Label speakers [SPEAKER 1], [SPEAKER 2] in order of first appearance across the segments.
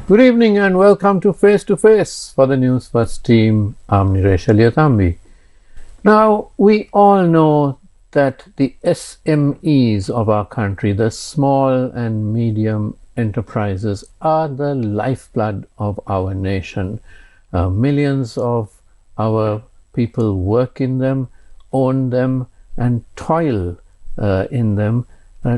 [SPEAKER 1] Good evening and welcome to Face for the Newsfirst team. I'm Niresh Aliyatambi. Now, we all know that the SMEs of our country, the small and medium enterprises, are the lifeblood of our nation. Millions of our people work in them, own them, and toil in them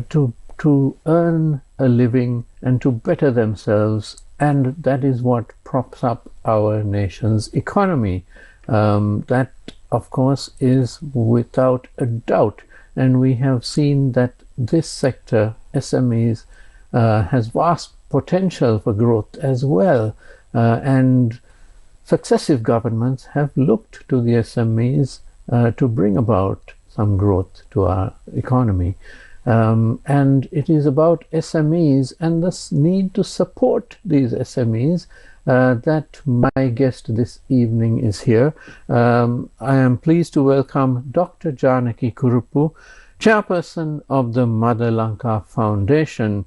[SPEAKER 1] to earn a living and to better themselves, and that is what props up our nation's economy. That, of course, is without a doubt, and we have seen that this sector, SMEs, has vast potential for growth as well, and successive governments have looked to the SMEs to bring about some growth to our economy. And it is about SMEs and the need to support these SMEs that my guest this evening is here. I am pleased to welcome Dr. Janaki Kuruppu, Chairperson of the Mother Lanka Foundation.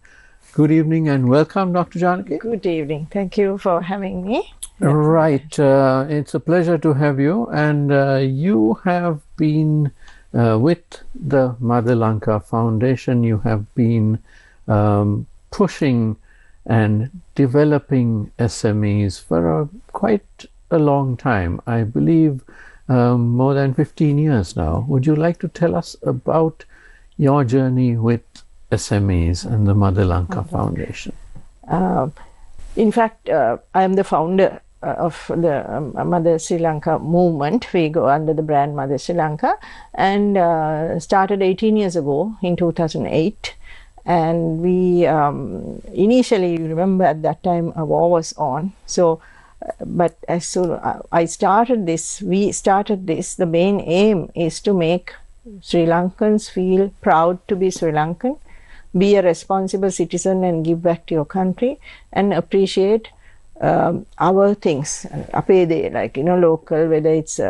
[SPEAKER 1] Good evening and welcome, Dr. Janaki.
[SPEAKER 2] Good evening. Thank you for having me.
[SPEAKER 1] Right. It's a pleasure to have you. And you have been with the Mother Lanka Foundation, you have been pushing and developing SMEs for quite a long time. I believe more than 15 years now. Would you like to tell us about your journey with SMEs and the Mother Lanka Foundation?
[SPEAKER 2] In fact, I am the founder of the Mother Sri Lanka movement. We go under the brand Mother Sri Lanka, and started 18 years ago in 2008. And we initially, you remember at that time a war was on. So, but as soon I started this, we started this, the main aim is to make Sri Lankans feel proud to be Sri Lankan, be a responsible citizen and give back to your country, and appreciate our things, like, local, whether it's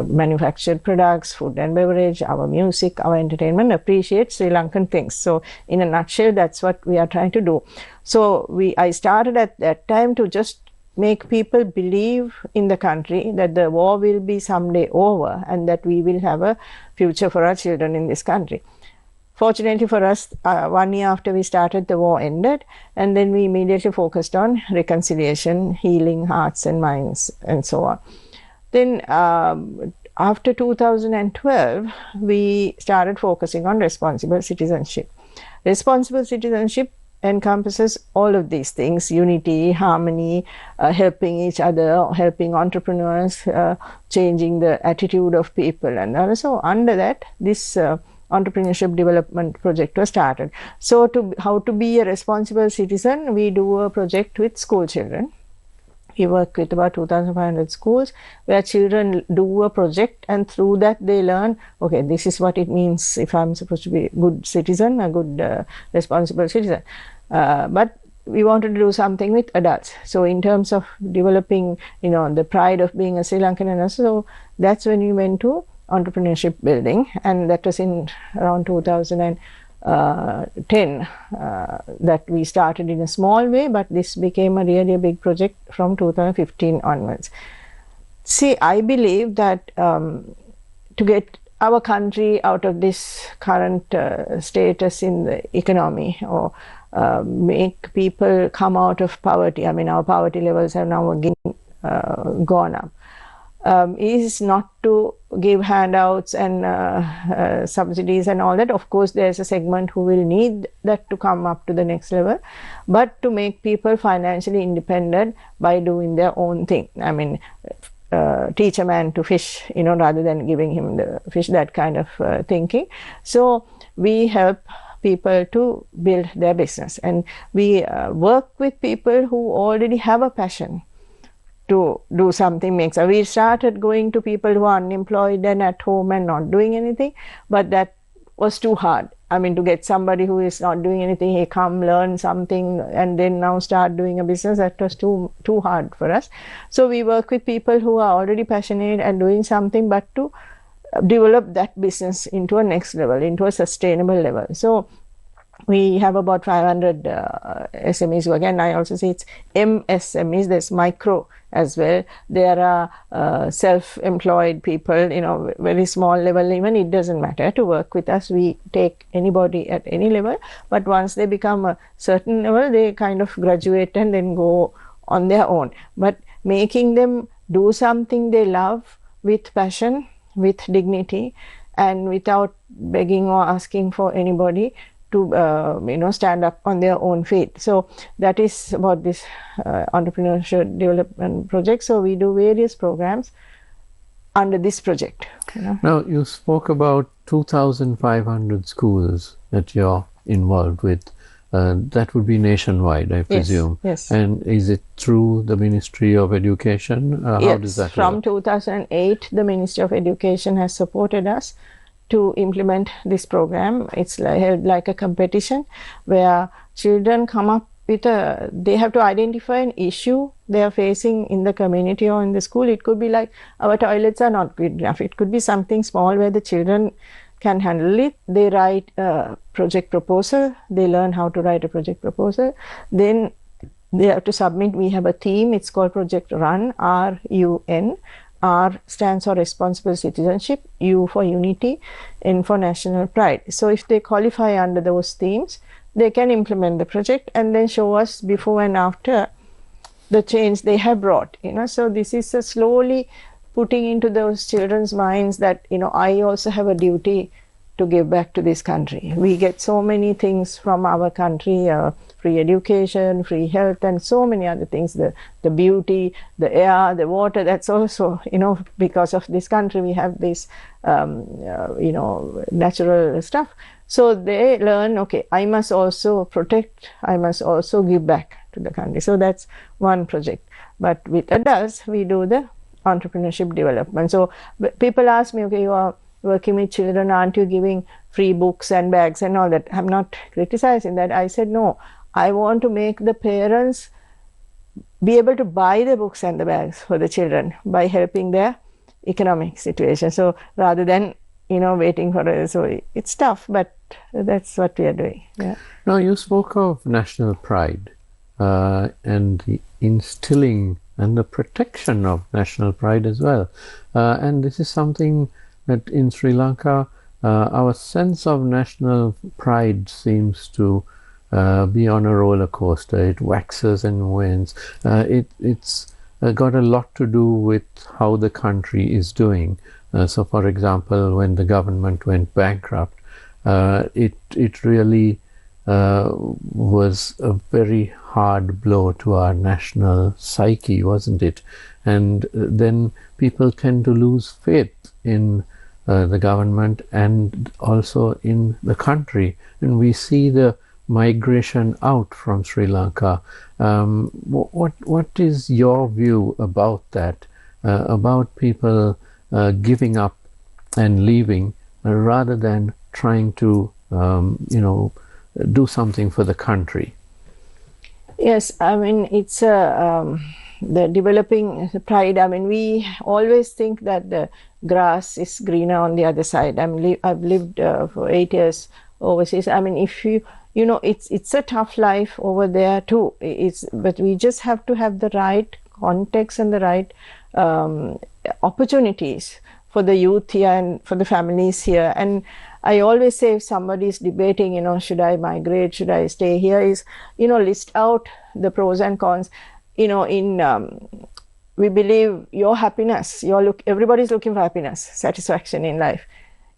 [SPEAKER 2] manufactured products, food and beverage, our music, our entertainment, appreciate Sri Lankan things. So in a nutshell, that's what we are trying to do. So I started at that time to just make people believe in the country that the war will be someday over and that we will have a future for our children in this country. Fortunately for us, 1 year after we started, the war ended, and then we immediately focused on reconciliation, healing hearts and minds, and so on. Then after 2012, we started focusing on responsible citizenship. Responsible citizenship encompasses all of these things: unity, harmony, helping each other, helping entrepreneurs, changing the attitude of people. And also under that, this entrepreneurship development project was started. So how to be a responsible citizen, we do a project with school children. We work with about 2,500 schools where children do a project, and through that they learn, okay, this is what it means if I'm supposed to be a good citizen, a good responsible citizen. But we wanted to do something with adults. So in terms of developing, the pride of being a Sri Lankan, and so that's when we went to entrepreneurship building, and that was in around 2010 that we started in a small way, but this became a really big project from 2015 onwards. See, I believe that to get our country out of this current status in the economy, or make people come out of poverty, our poverty levels have now again gone up, is not to give handouts and subsidies and all that. Of course, there's a segment who will need that to come up to the next level, but to make people financially independent by doing their own thing. Teach a man to fish, rather than giving him the fish, that kind of thinking. So we help people to build their business, and we work with people who already have a passion to do something. We started going to people who are unemployed and at home and not doing anything, but that was too hard. To get somebody who is not doing anything, he come learn something and then now start doing a business, that was too hard for us. So we work with people who are already passionate and doing something, but to develop that business into a next level, into a sustainable level. So we have about 500 SMEs. Again, I also say it's MSMEs. There's micro as well. There are self-employed people, very small level even. It doesn't matter to work with us. We take anybody at any level. But once they become a certain level, they kind of graduate and then go on their own. But making them do something they love with passion, with dignity, and without begging or asking for anybody to stand up on their own feet. So that is about this entrepreneurship development project. So we do various programs under this project.
[SPEAKER 1] Now, you spoke about 2,500 schools that you're involved with. That would be nationwide, I presume.
[SPEAKER 2] Yes.
[SPEAKER 1] And is it through the Ministry of Education? How does that
[SPEAKER 2] from
[SPEAKER 1] work?
[SPEAKER 2] 2008, the Ministry of Education has supported us to implement this program. It's held like a competition where children come up with they have to identify an issue they are facing in the community or in the school. It could be like our toilets are not good enough. It could be something small where the children can handle it. They write a project proposal. They learn how to write a project proposal. Then they have to submit. We have a theme. It's called Project RUN, R-U-N. R stands for responsible citizenship, U for unity, N for national pride. So if they qualify under those themes, they can implement the project and then show us before and after the change they have brought. So this is a slowly putting into those children's minds that I also have a duty to give back to this country. We get so many things from our country, free education, free health, and so many other things, the beauty, the air, the water. That's also, because of this country, we have this, natural stuff. So they learn, okay, I must also protect, I must also give back to the country. So that's one project. But with adults, we do the entrepreneurship development. So people ask me, okay, you are working with children, aren't you giving free books and bags and all that? I'm not criticizing that. I said, no, I want to make the parents be able to buy the books and the bags for the children by helping their economic situation. So rather than, waiting for it. So it's tough, but that's what we are doing. Yeah.
[SPEAKER 1] Now, you spoke of national pride and the instilling and the protection of national pride as well. And this is something that in Sri Lanka, our sense of national pride seems to be on a roller coaster. It waxes and wanes. It's got a lot to do with how the country is doing. So, for example, when the government went bankrupt, it really was a very hard blow to our national psyche, wasn't it? And then people tend to lose faith in the government and also in the country, and we see the migration out from Sri Lanka. What is your view about that? About people giving up and leaving rather than trying to do something for the country?
[SPEAKER 2] Yes, I mean, it's the developing pride. I mean, we always think that the grass is greener on the other side. I've lived for 8 years overseas. I mean, if it's a tough life over there too. But we just have to have the right context and the right opportunities for the youth here and for the families here. And I always say, if somebody is debating, should I migrate, should I stay here, is, list out the pros and cons. We believe your happiness, everybody's looking for happiness, satisfaction in life.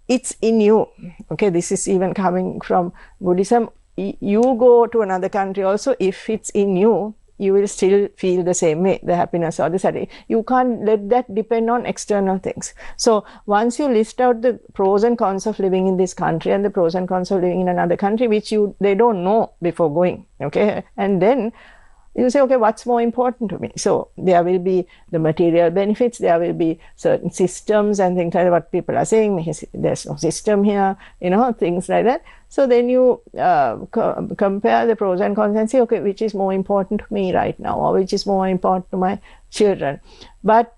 [SPEAKER 2] It's in you. Okay, this is even coming from Buddhism. You go to another country also, if it's in you, you will still feel the same way, the happiness or the sadness. You can't let that depend on external things. So once you list out the pros and cons of living in this country and the pros and cons of living in another country, which they don't know before going, okay? And then you say, okay, what's more important to me? So there will be the material benefits, there will be certain systems and things like that, what people are saying, there's no system here, things like that. So then you compare the pros and cons and say, okay, which is more important to me right now, or which is more important to my children. But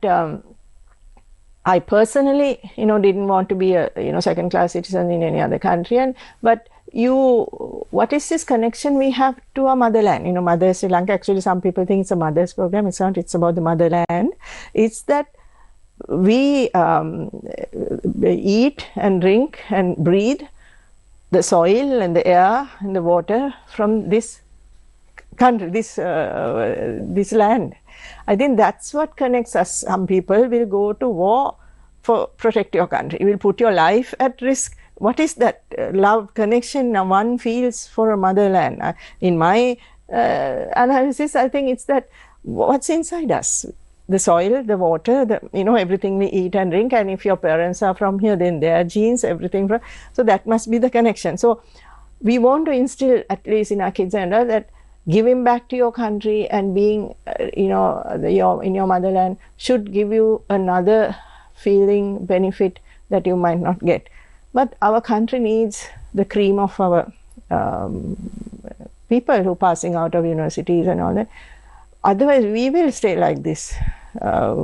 [SPEAKER 2] I personally, didn't want to be a, second-class citizen in any other country. But what is this connection we have to our motherland? Mother Sri Lanka, actually some people think it's a mother's program. It's not, it's about the motherland. It's that we eat and drink and breathe the soil and the air and the water from this country, this land. I think that's what connects us. Some people will go to war for protect your country. You will put your life at risk. What is that love connection one feels for a motherland? In my analysis, I think it's that what's inside us. The soil, the water, everything we eat and drink. And if your parents are from here, then their genes, everything. So that must be the connection. So we want to instill, at least in our kids and others, that giving back to your country and being, in your motherland should give you another feeling, benefit that you might not get. But our country needs the cream of our people who are passing out of universities and all that. Otherwise, we will stay like this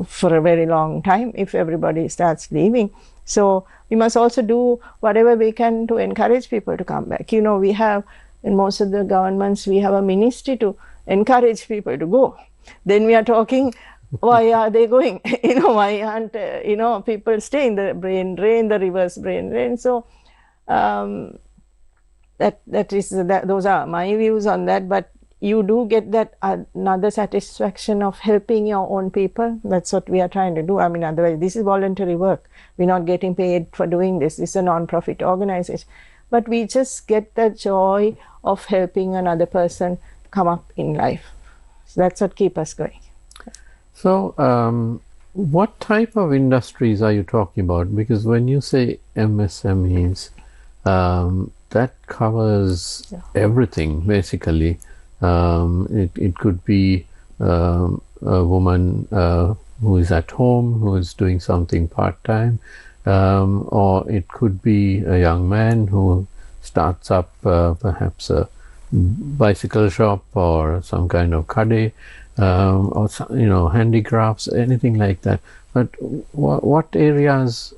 [SPEAKER 2] for a very long time if everybody starts leaving. So we must also do whatever we can to encourage people to come back. We have, in most of the governments, we have a ministry to encourage people to go. Then we are talking, why are they going? Why aren't, people stay in the brain drain, the reverse brain drain? So those are my views on that. But you do get that another satisfaction of helping your own people. That's what we are trying to do. I mean, otherwise, this is voluntary work. We're not getting paid for doing this. This is a non-profit organization. But we just get the joy of helping another person come up in life. So that's what keeps us going.
[SPEAKER 1] So, what type of industries are you talking about? Because when you say MSMEs, that covers everything, basically. It could be a woman who is at home, who is doing something part-time, or it could be a young man who starts up perhaps a bicycle shop or some kind of kade, or handicrafts, anything like that. But what areas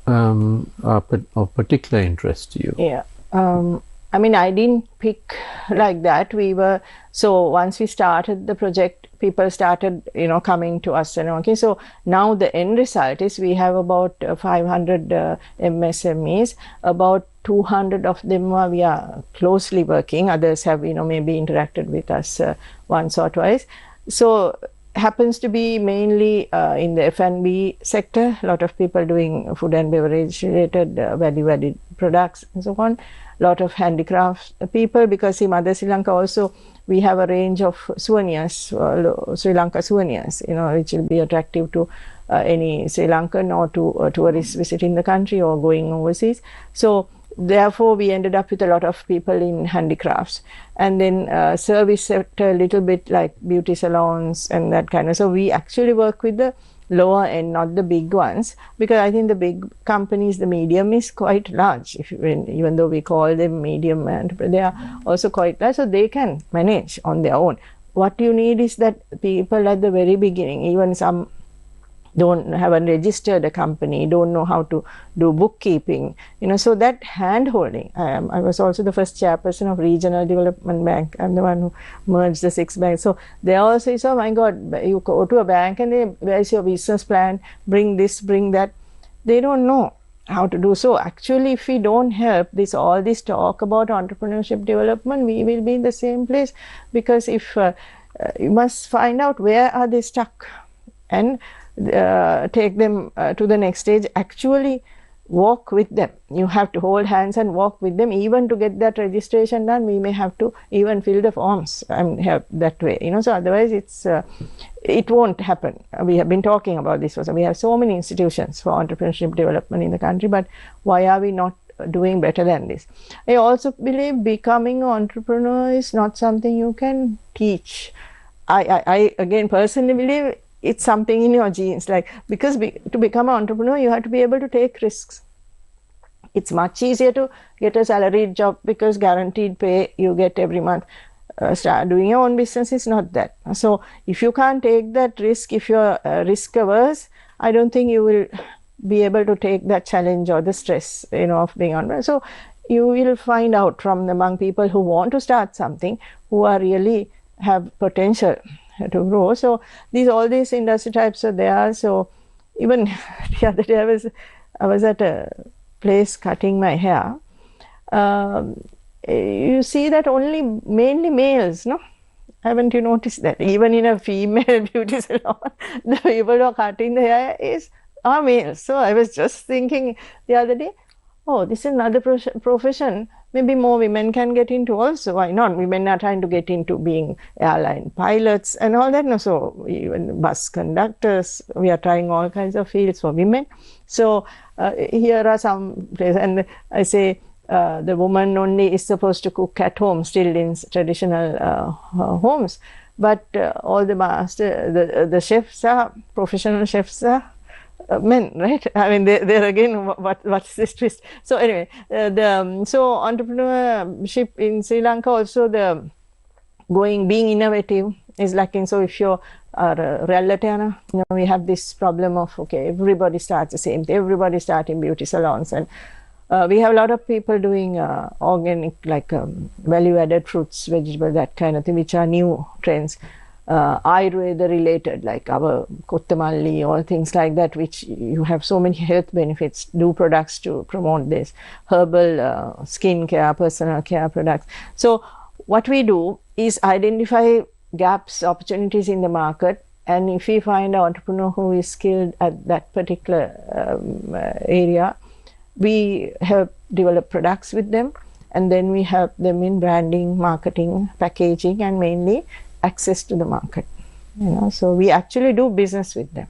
[SPEAKER 1] are of particular interest to you?
[SPEAKER 2] Yeah. I mean, I didn't pick like that. So once we started the project, people started, coming to us. So now the end result is we have about 500 MSMEs. About 200 of them we are closely working. Others have, maybe interacted with us once or twice. So happens to be mainly in the F&B sector. A lot of people doing food and beverage related value-added products and so on. Lot of handicrafts people, because in Mother Sri Lanka also we have a range of souvenirs, Sri Lanka souvenirs, which will be attractive to any Sri Lankan or to tourists visiting the country or going overseas. So therefore we ended up with a lot of people in handicrafts, and then service sector a little bit like beauty salons and that kind of. So we actually work with the lower end, not the big ones, because I think the big companies, the medium is quite large. Even though we call them medium, and they are also quite large, so they can manage on their own. What you need is that people at the very beginning, even some haven't registered a company, don't know how to do bookkeeping, so that hand holding. I was also the first chairperson of Regional Development Bank. I'm the one who merged the 6 banks. So they also say, oh my God, you go to a bank and where's your business plan? Bring this, bring that. They don't know how to do. So actually, if we don't help all this talk about entrepreneurship development, we will be in the same place, because if you must find out where are they stuck and take them to the next stage, actually walk with them. You have to hold hands and walk with them. Even to get that registration done, we may have to even fill the forms and help that way. So otherwise it won't happen. We have been talking about this. We have so many institutions for entrepreneurship development in the country, but why are we not doing better than this? I also believe becoming an entrepreneur is not something you can teach. I again personally believe it's something in your genes, because to become an entrepreneur, you have to be able to take risks. It's much easier to get a salaried job because guaranteed pay you get every month. Start doing your own business is not that. So if you can't take that risk, if you're risk averse, I don't think you will be able to take that challenge or the stress, of being on. So you will find out from among people who want to start something, who are really have potential to grow. So all these industry types are there. So even the other day I was at a place cutting my hair. You see that mainly males, no? Haven't you noticed that? Even in a female beauty salon, the people who are cutting the hair are males. So I was just thinking the other day, oh, this is another profession. Maybe more women can get into also. Why not? Women are trying to get into being airline pilots and all that. No, so even bus conductors, we are trying all kinds of fields for women. So here are some places, and I say the woman only is supposed to cook at home, still in traditional homes. But all the the chefs are professional chefs are men, right? I mean, they're again, what's this twist? So anyway, so entrepreneurship in Sri Lanka also, being innovative is lacking. So if you're relative, we have this problem of, okay, everybody starts the same thing, everybody starting beauty salons, and we have a lot of people doing organic, like value-added fruits, vegetables, that kind of thing, which are new trends. Ayurveda related, like our kottamalli, all things like that, which you have so many health benefits, do products to promote this, herbal skin care, personal care products. So what we do is identify gaps, opportunities in the market, and if we find an entrepreneur who is skilled at that particular area, we help develop products with them, and then we help them in branding, marketing, packaging, and mainly access to the market. So we actually do business with them.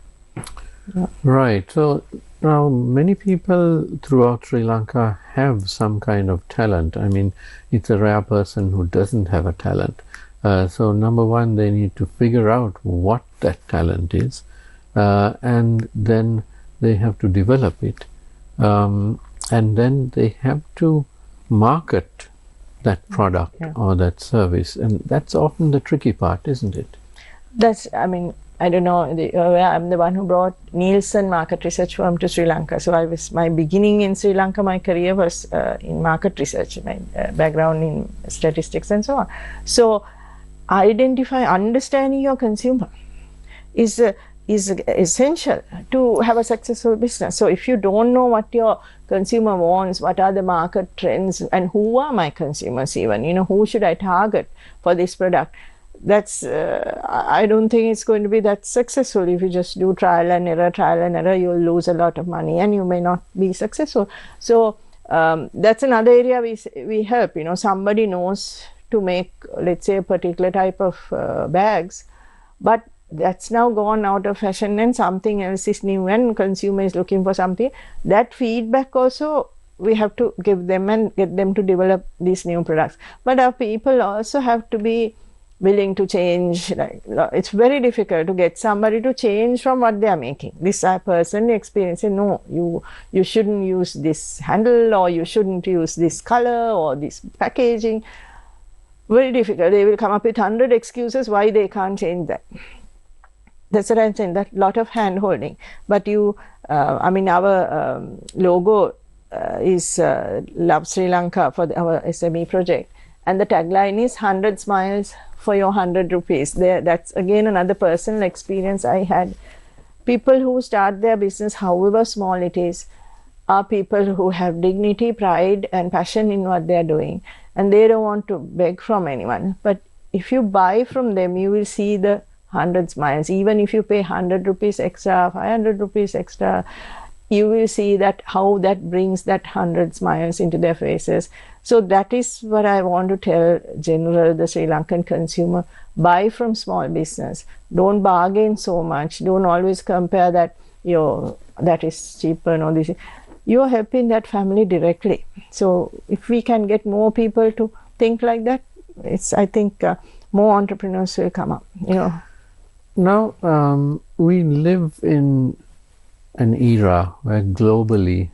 [SPEAKER 1] Right. So now many people throughout Sri Lanka have some kind of talent. I mean, it's a rare person who doesn't have a talent. So number one, they need to figure out what that talent is, and then they have to develop it, and then they have to market that product or that service, and that's often the tricky part, isn't it?
[SPEAKER 2] I mean, I don't know, I'm the one who brought Nielsen market research firm to Sri Lanka. So my beginning in Sri Lanka, my career was in market research, my background in statistics and so on. So understanding your consumer is essential to have a successful business. So if you don't know what your consumer wants, what are the market trends, and who are my consumers even, who should I target for this product, that's I don't think it's going to be that successful. If you just do trial and error, you'll lose a lot of money and you may not be successful. So that's another area we help. Somebody knows to make, let's say, a particular type of bags, but that's now gone out of fashion and something else is new and consumer is looking for something. That feedback also we have to give them and get them to develop these new products. But our people also have to be willing to change. Like, it's very difficult to get somebody to change from what they are making. This I personally experienced. No, you shouldn't use this handle, or you shouldn't use this color or this packaging. Very difficult. They will come up with 100 excuses why they can't change that. That's what I'm saying, that lot of hand holding. But our logo is Love Sri Lanka for our SME project. And the tagline is 100 smiles for your 100 rupees. That's again another personal experience I had. People who start their business, however small it is, are people who have dignity, pride, and passion in what they're doing. And they don't want to beg from anyone. But if you buy from them, you will see the 100 smiles. Even if you pay 100 rupees extra, 500 rupees extra, you will see that how that brings that 100 smiles into their faces. So that is what I want to tell the Sri Lankan consumer. Buy from small business. Don't bargain so much. Don't always compare that that is cheaper. No, this. You are helping that family directly. So if we can get more people to think like that, I think more entrepreneurs will come up.
[SPEAKER 1] Now, we live in an era where globally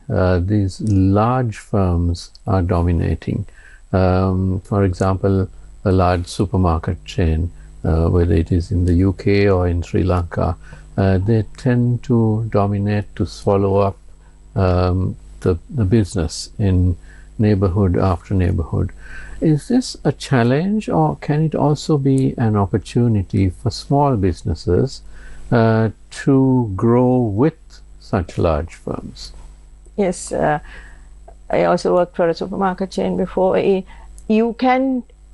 [SPEAKER 1] these large firms are dominating. For example, a large supermarket chain, whether it is in the UK or in Sri Lanka, they tend to dominate, to swallow up the business in neighborhood after neighborhood. Is this a challenge, or can it also be an opportunity for small businesses to grow with such large firms?
[SPEAKER 2] Yes, I also worked for a supermarket chain before. It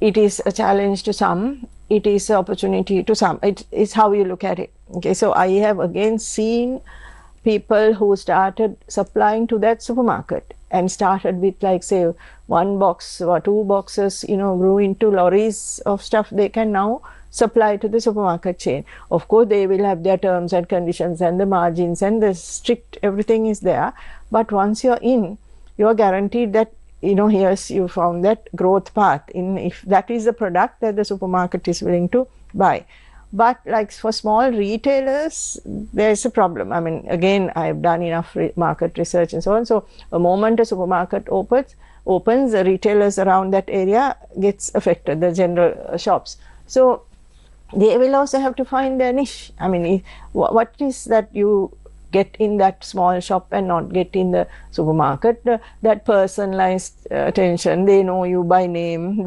[SPEAKER 2] is a challenge to some, it is an opportunity to some. It is how you look at it. Okay, so I have again seen people who started supplying to that supermarket and started with, like, say, 1 box or 2 boxes, grew into lorries of stuff they can now supply to the supermarket chain. Of course, they will have their terms and conditions and the margins and the strict everything is there. But once you're in, you're guaranteed that, here's you found that growth path in if that is the product that the supermarket is willing to buy. But like for small retailers, there's a problem. I mean, again, I've done enough market research and so on. So the moment a supermarket opens, the retailers around that area gets affected, the general shops. So they will also have to find their niche. I mean, what is that you get in that small shop and not get in the supermarket? That personalized attention, they know you by name.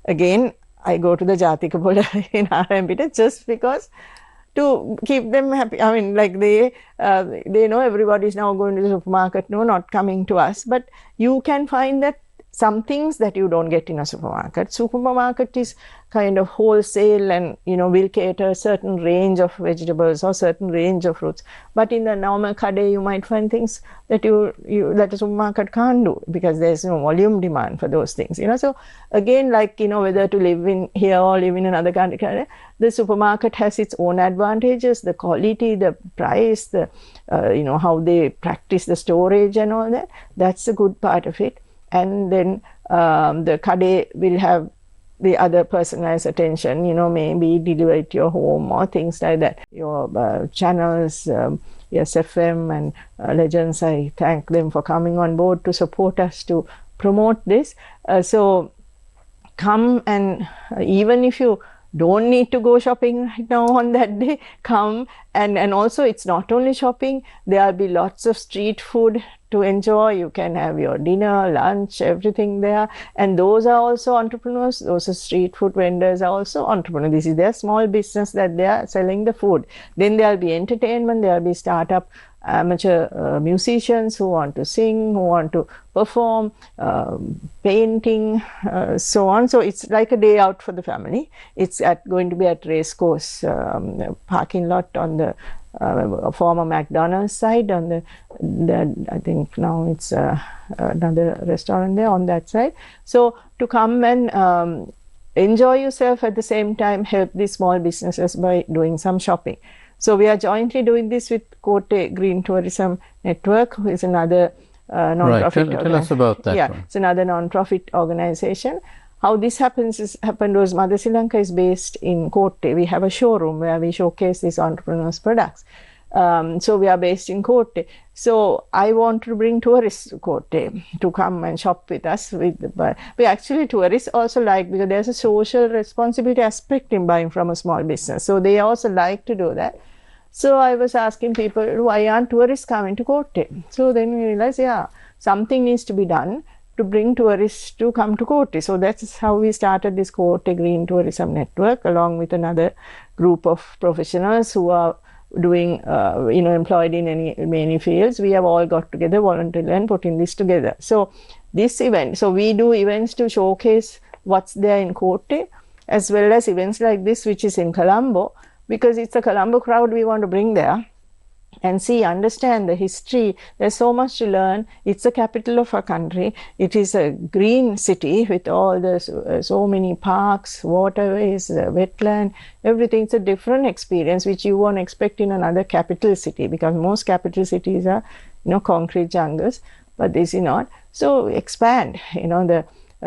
[SPEAKER 2] Again, I go to the Jatika Pola in RMPT just because to keep them happy. I mean, like they know everybody is now going to the supermarket, no, not coming to us. But you can find that some things that you don't get in a supermarket. Supermarket is kind of wholesale and, will cater a certain range of vegetables or certain range of fruits. But in the normal kade, you might find things that that a supermarket can't do because there's no volume demand for those things. So again, like, whether to live in here or live in another country, the supermarket has its own advantages, the quality, the price, the, how they practice the storage and all that. That's a good part of it. And then the kade will have the other personalized attention, maybe deliver it to your home or things like that. Your channels, yes, FM and Legends, I thank them for coming on board to support us to promote this. So come, and even if you don't need to go shopping right now on that day, come. And also it's not only shopping, there'll be lots of street food to enjoy. You can have your dinner, lunch, everything there. And those are also entrepreneurs. Those are street food vendors are also entrepreneurs. This is their small business that they are selling the food. Then there'll be entertainment, there'll be startup amateur musicians who want to sing, who want to perform, painting, so on. So it's like a day out for the family. It's going to be at Racecourse parking lot on the former McDonald's side. On the I think now it's another restaurant there on that side. So to come and enjoy yourself, at the same time help these small businesses by doing some shopping. So we are jointly doing this with Kotte Green Tourism Network, who is another non-profit.
[SPEAKER 1] Right. Tell us about that.
[SPEAKER 2] Yeah,
[SPEAKER 1] one.
[SPEAKER 2] It's another non-profit organization. How this happened was Mother Sri Lanka is based in Kotte. We have a showroom where we showcase these entrepreneurs' products. So we are based in Kotte. So I want to bring tourists to Kotte to come and shop with us. But actually tourists also like, because there's a social responsibility aspect in buying from a small business. So they also like to do that. So I was asking people, why aren't tourists coming to Kotte? So then we realized, something needs to be done to bring tourists to come to Kotte. So that's how we started this Kotte Green Tourism Network, along with another group of professionals who are doing, employed in many fields. We have all got together voluntarily and putting this together. So this event, so we do events to showcase what's there in Kotte, as well as events like this, which is in Colombo, because it's a Colombo crowd we want to bring there and understand the history. There's so much to learn. It's the capital of our country. It is a green city with all the so many parks, waterways, wetland, everything. It's a different experience which you won't expect in another capital city, because most capital cities are, concrete jungles, but this is not. So expand, the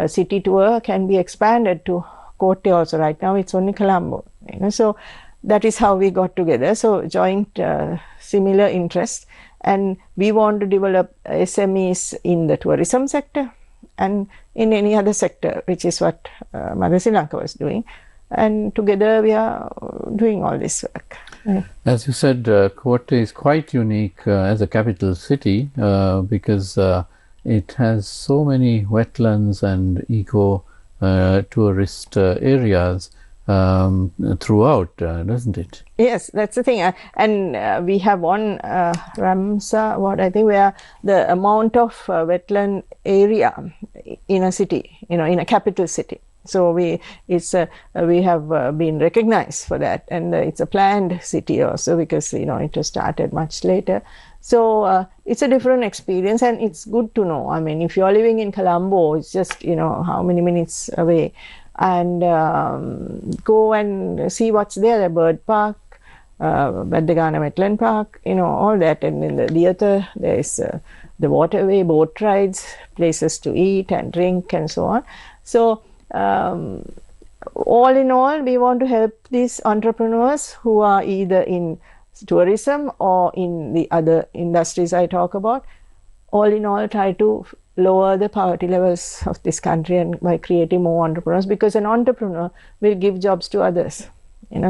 [SPEAKER 2] city tour can be expanded to Kotte also. Right now it's only Colombo, so that is how we got together. So joint similar interest, and we want to develop SMEs in the tourism sector and in any other sector, which is what Mother Sri Lanka was doing. And together we are doing all this work.
[SPEAKER 1] As you said, Kotte is quite unique as a capital city because it has so many wetlands and eco tourist areas throughout, doesn't it?
[SPEAKER 2] Yes, that's the thing. And we have one Ramsar, what I think, where the amount of wetland area in a city, in a capital city. So we have been recognized for that, and it's a planned city also because it was started much later. So it's a different experience, and it's good to know. I mean, if you're living in Colombo, it's just how many minutes away, and go and see what's there. The bird park, Baddagana Wetland Park, all that, and in the theatre there is the waterway, boat rides, places to eat and drink, and so on. So all in all, we want to help these entrepreneurs who are either in tourism or in the other industries I talk about. All in all, try to lower the poverty levels of this country, and by creating more entrepreneurs, because an entrepreneur will give jobs to others,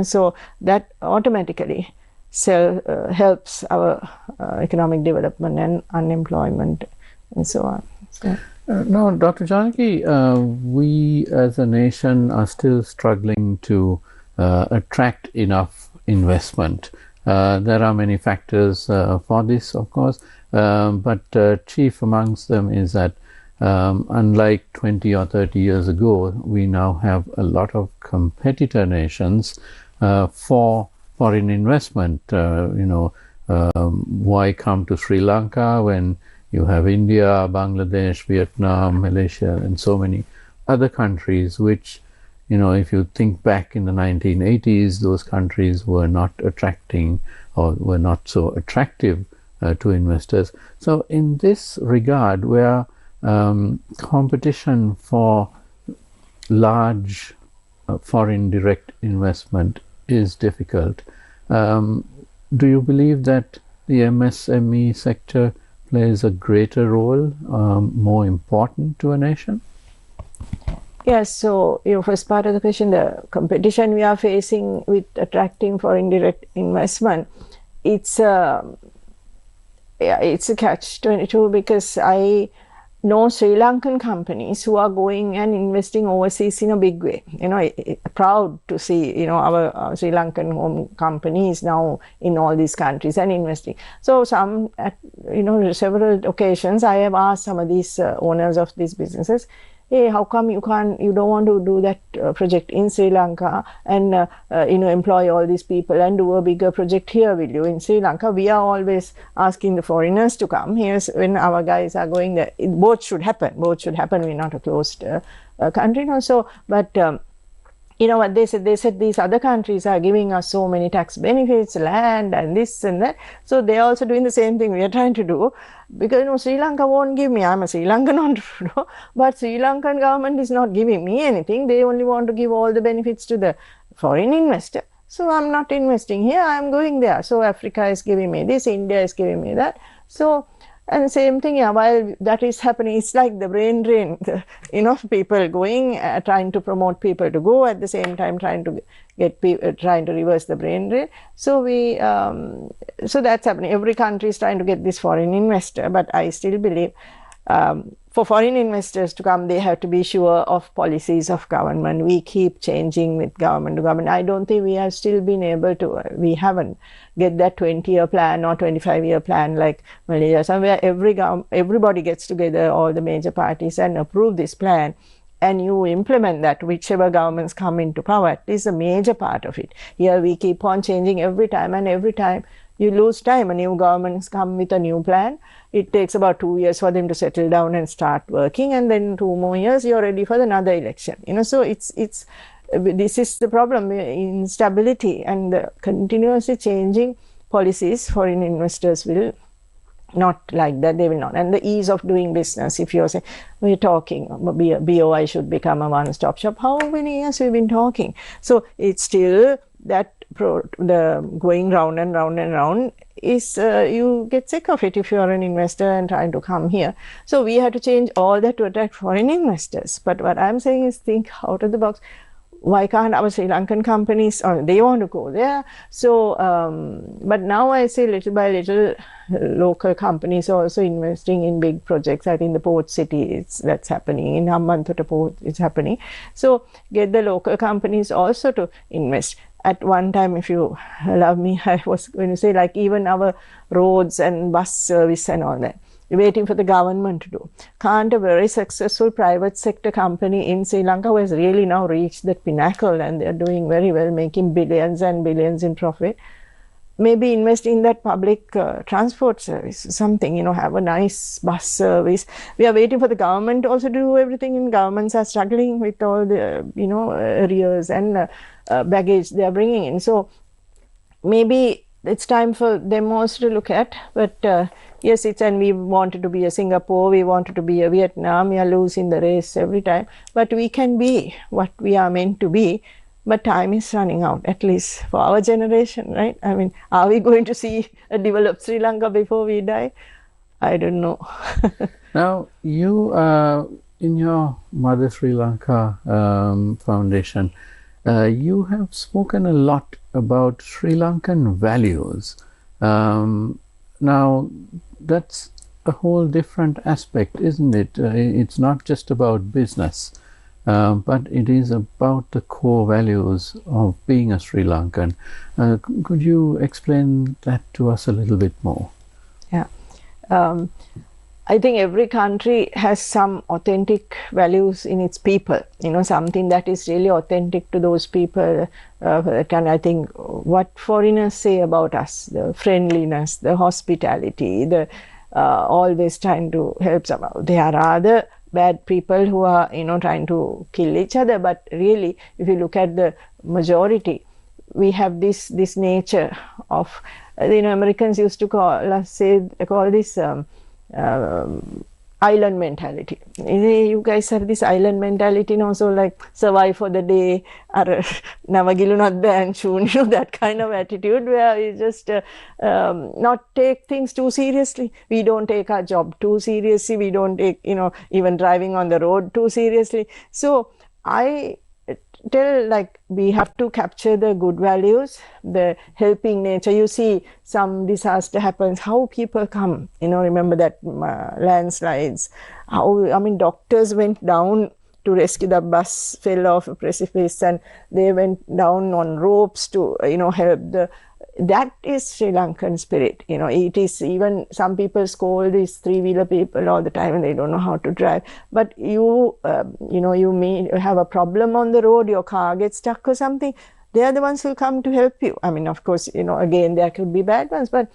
[SPEAKER 2] so that automatically helps our economic development and unemployment and so on. So.
[SPEAKER 1] No, Dr. Janaki, we as a nation are still struggling to attract enough investment. There are many factors for this, of course, but chief amongst them is that unlike 20 or 30 years ago, we now have a lot of competitor nations for foreign investment. Why come to Sri Lanka when you have India, Bangladesh, Vietnam, Malaysia, and so many other countries which, if you think back in the 1980s, those countries were not attracting or were not so attractive to investors. So in this regard, where competition for large foreign direct investment is difficult, do you believe that the MSME sector plays a greater role, more important to a nation?
[SPEAKER 2] Yes, so your first part of the question, the competition we are facing with attracting foreign direct investment, it's a catch-22, because I know Sri Lankan companies who are going and investing overseas in a big way. Proud to see our Sri Lankan home companies now in all these countries and investing. So some at several occasions I have asked some of these owners of these businesses, hey, how come you don't want to do that project in Sri Lanka and employ all these people and do a bigger project here, will you, in Sri Lanka? We are always asking the foreigners to come. Here's when our guys are going there. Both should happen. We're not a closed country now. So, but what they said? They said these other countries are giving us so many tax benefits, land and this and that. So they're also doing the same thing we are trying to do. Because Sri Lanka won't give me, I'm a Sri Lankan entrepreneur, but Sri Lankan government is not giving me anything. They only want to give all the benefits to the foreign investor. So I'm not investing here, I'm going there. So Africa is giving me this, India is giving me that. So, and same thing, while that is happening, it's like the brain drain, people going, trying to promote people to go, at the same time trying to get people, trying to reverse the brain drain. So so that's happening. Every country is trying to get this foreign investor, but I still believe for foreign investors to come, they have to be sure of policies of government. We keep changing with government to government. I don't think we have still been able to, we haven't get that 20-year plan or 25-year plan like Malaysia, somewhere everybody gets together, all the major parties, and approve this plan, and you implement that, whichever governments come into power. At least a major part of it. Here we keep on changing every time, and every time you lose time. A new governments come with a new plan. It takes about 2 years for them to settle down and start working, and then 2 more years you're ready for another election. So this is the problem, instability and the continuously changing policies. Foreign investors will not like that, they will not. And the ease of doing business, if you're saying, we're talking, BOI should become a one-stop shop. How many years we've been talking? So it's still that the going round and round and round is, you get sick of it if you're an investor and trying to come here. So we had to change all that to attract foreign investors. But what I'm saying is, think out of the box. why can't our Sri Lankan companies, they want to go there. So, but now I say little by little, local companies are also investing in big projects. I think the port city, that's happening. In Hambantota port, it's happening. So get the local companies also to invest. At one time, if you allow me, I was going to say, like, even our roads and bus service and all that, waiting for the government to do. Can't a very successful private sector company in Sri Lanka, who has really now reached that pinnacle and they're doing very well, making billions and billions in profit, maybe invest in that public transport service, something, have a nice bus service. We are waiting for the government also to do everything, and governments are struggling with all the, arrears and baggage they are bringing in. So maybe it's time for them also to look at, but yes, and we wanted to be a Singapore, we wanted to be a Vietnam, we are losing the race every time, but we can be what we are meant to be, but time is running out, at least for our generation, right? I mean, are we going to see a developed Sri Lanka before we die? I don't know.
[SPEAKER 1] Now, you, in your Mother Sri Lanka Foundation, you have spoken a lot about Sri Lankan values. Now, that's a whole different aspect, isn't it? It's not just about business, but it is about the core values of being a Sri Lankan. Could you explain that to us a little bit more?
[SPEAKER 2] Yeah. I think every country has some authentic values in its people, something that is really authentic to those people. And I think what foreigners say about us, the friendliness, the hospitality, the always trying to help someone. There are other bad people who are, trying to kill each other, but really, if you look at the majority, we have this nature of, Americans used to call this island mentality. You guys have this island mentality, so like survive for the day, navagilunat banchun, that kind of attitude where we just not take things too seriously. We don't take our job too seriously. We don't take, even driving on the road too seriously. So I tell, like, we have to capture the good values, the helping nature. You see some disaster happens, how people come, remember that landslides, doctors went down to rescue. The bus fell off a precipice and they went down on ropes to, help that is Sri Lankan spirit. It is, even some people scold these three-wheeler people all the time and they don't know how to drive. But you may have a problem on the road, your car gets stuck or something, they are the ones who come to help you. I mean, of course, again, there could be bad ones, but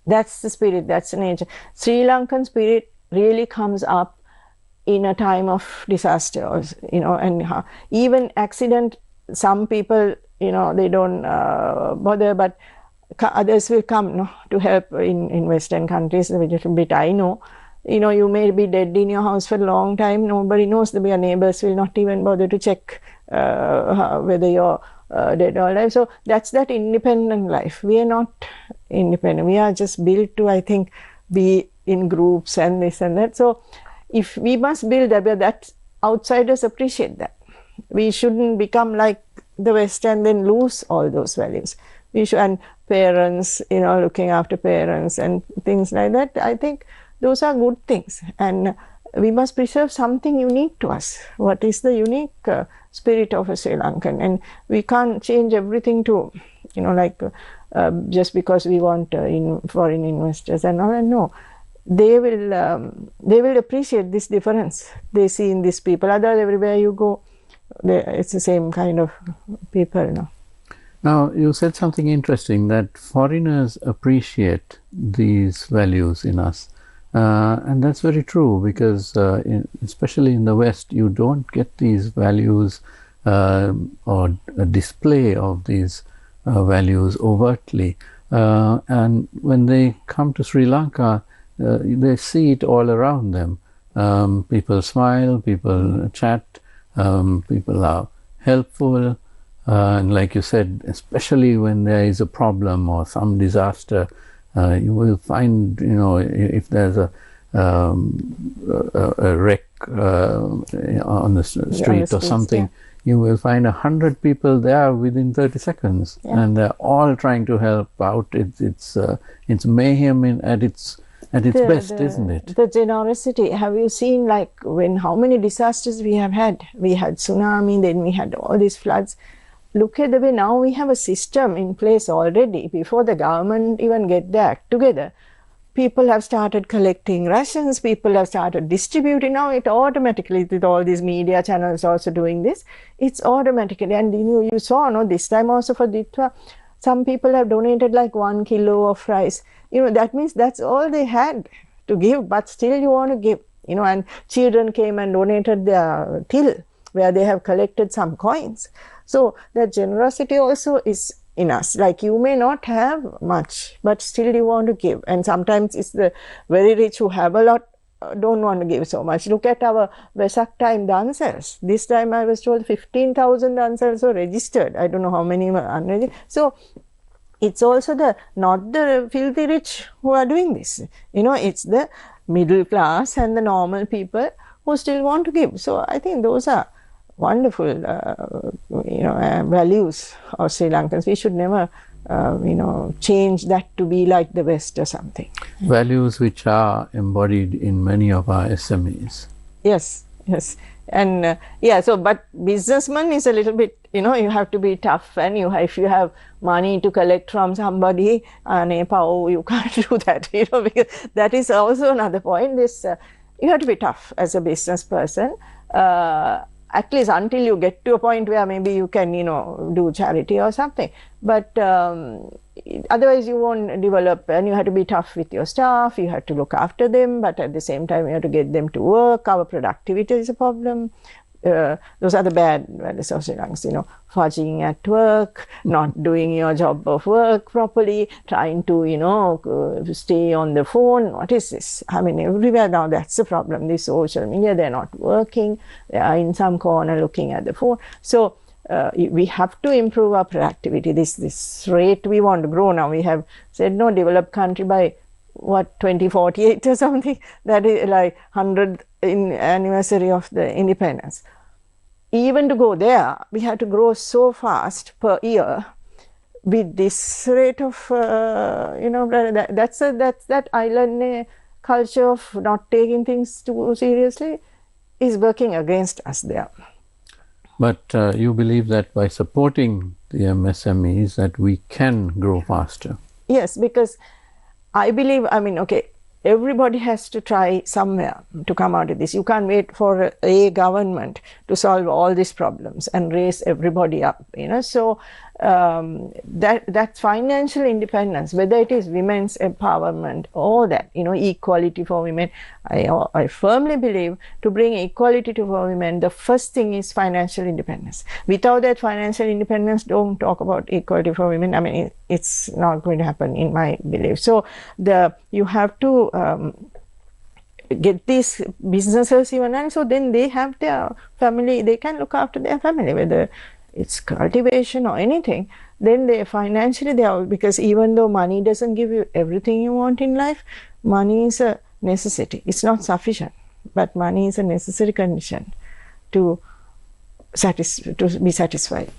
[SPEAKER 2] that's the spirit, that's the nature. Sri Lankan spirit really comes up in a time of disaster, and even accident, some people, they don't bother, but others will come to help in Western countries, a little bit I know. You may be dead in your house for a long time, nobody knows, your neighbors will not even bother to check whether you're dead or alive. So that's that independent life. We are not independent, we are just built to, I think, be in groups and this and that. So if we must build that, outsiders appreciate that. We shouldn't become like the West and then lose all those values. We should, and parents, looking after parents and things like that. I think those are good things, and we must preserve something unique to us. What is the unique spirit of a Sri Lankan? And we can't change everything to, just because we want foreign investors and all. No, they will appreciate this difference they see in these people. Otherwise, everywhere you go, it's the same kind of people.
[SPEAKER 1] Now, you said something interesting, that foreigners appreciate these values in us. And that's very true, because especially in the West, you don't get these values or a display of these values overtly. And when they come to Sri Lanka, they see it all around them. People smile, people chat, people are helpful, and like you said, especially when there is a problem or some disaster, you will find, if there's a wreck on the street or something, you will find 100 people there within 30 seconds, and they're all trying to help out. It's mayhem at its best, isn't it?
[SPEAKER 2] The generosity. Have you seen, like, how many disasters we have had? We had tsunami, then we had all these floods. Look at the way now we have a system in place already. Before the government even get their act together, people have started collecting rations, people have started distributing. Now it automatically, with all these media channels also doing this, it's automatically. And you saw, no, this time also for Ditwa, some people have donated like 1 kilo of rice. That means that's all they had to give, but still you want to give, and children came and donated their till, where they have collected some coins. So that generosity also is in us. Like, you may not have much, but still you want to give. And sometimes it's the very rich who have a lot don't want to give so much. Look at our Vesak time dancers. This time I was told 15,000 dancers were registered. I don't know how many were unregistered. So it's also not the filthy rich who are doing this. It's the middle class and the normal people who still want to give. So I think those are wonderful, values of Sri Lankans. We should never, change that to be like the West or something.
[SPEAKER 1] Values which are embodied in many of our SMEs.
[SPEAKER 2] Yes. And but businessman is a little bit, you have to be tough, and if you have money to collect from somebody, you can't do that, because that is also another point. You have to be tough as a business person, at least until you get to a point where maybe you can, do charity or something. But otherwise you won't develop, and you have to be tough with your staff, you have to look after them, but at the same time you have to get them to work. Our productivity is a problem. Those are the bad values of Sri Lankans, fudging at work, not doing your job of work properly, trying to, stay on the phone. What is this? I mean, everywhere now that's the problem. This social media, they're not working. They are in some corner looking at the phone. So we have to improve our productivity. This rate we want to grow now. We have said no, developed country by 2048 or something. That is like 100th anniversary of the independence. Even to go there, we have to grow so fast per year with this rate of, that's that island culture of not taking things too seriously is working against us there.
[SPEAKER 1] But you believe that by supporting the MSMEs that we can grow faster?
[SPEAKER 2] Yes, because I believe, everybody has to try somewhere to come out of this. You can't wait for a government to solve all these problems and raise everybody up, So that's financial independence, whether it is women's empowerment or that, equality for women. I firmly believe to bring equality to women, the first thing is financial independence. Without that financial independence, don't talk about equality for women. It's not going to happen in my belief. So you have to get these businesses even, and so then they have their family, they can look after their family, whether it's cultivation or anything. Then they financially because even though money doesn't give you everything you want in life, money is a necessity. It's not sufficient, but money is a necessary condition to be satisfied.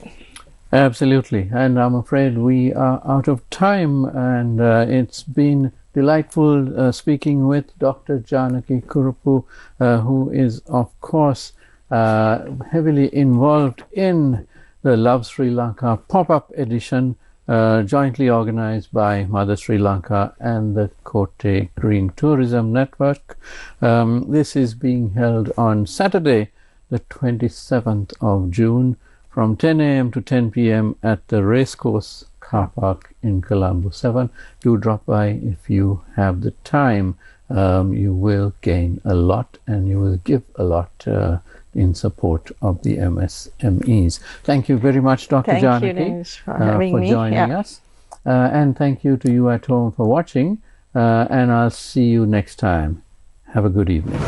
[SPEAKER 1] Absolutely. And I'm afraid we are out of time, and it's been delightful speaking with Dr. Janaki Kuruppu, who is of course heavily involved in the Love Sri Lanka pop-up edition, jointly organized by Mother Sri Lanka and the Kotte Green Tourism Network. This is being held on Saturday, the 27th of June, from 10 a.m. to 10 p.m. at the Racecourse Car Park in Colombo 7. Do drop by if you have the time. You will gain a lot and you will give a lot in support of the MSMEs. Thank you very much, Dr. Janaki,
[SPEAKER 2] for
[SPEAKER 1] joining us. And thank you to you at home for watching. And I'll see you next time. Have a good evening.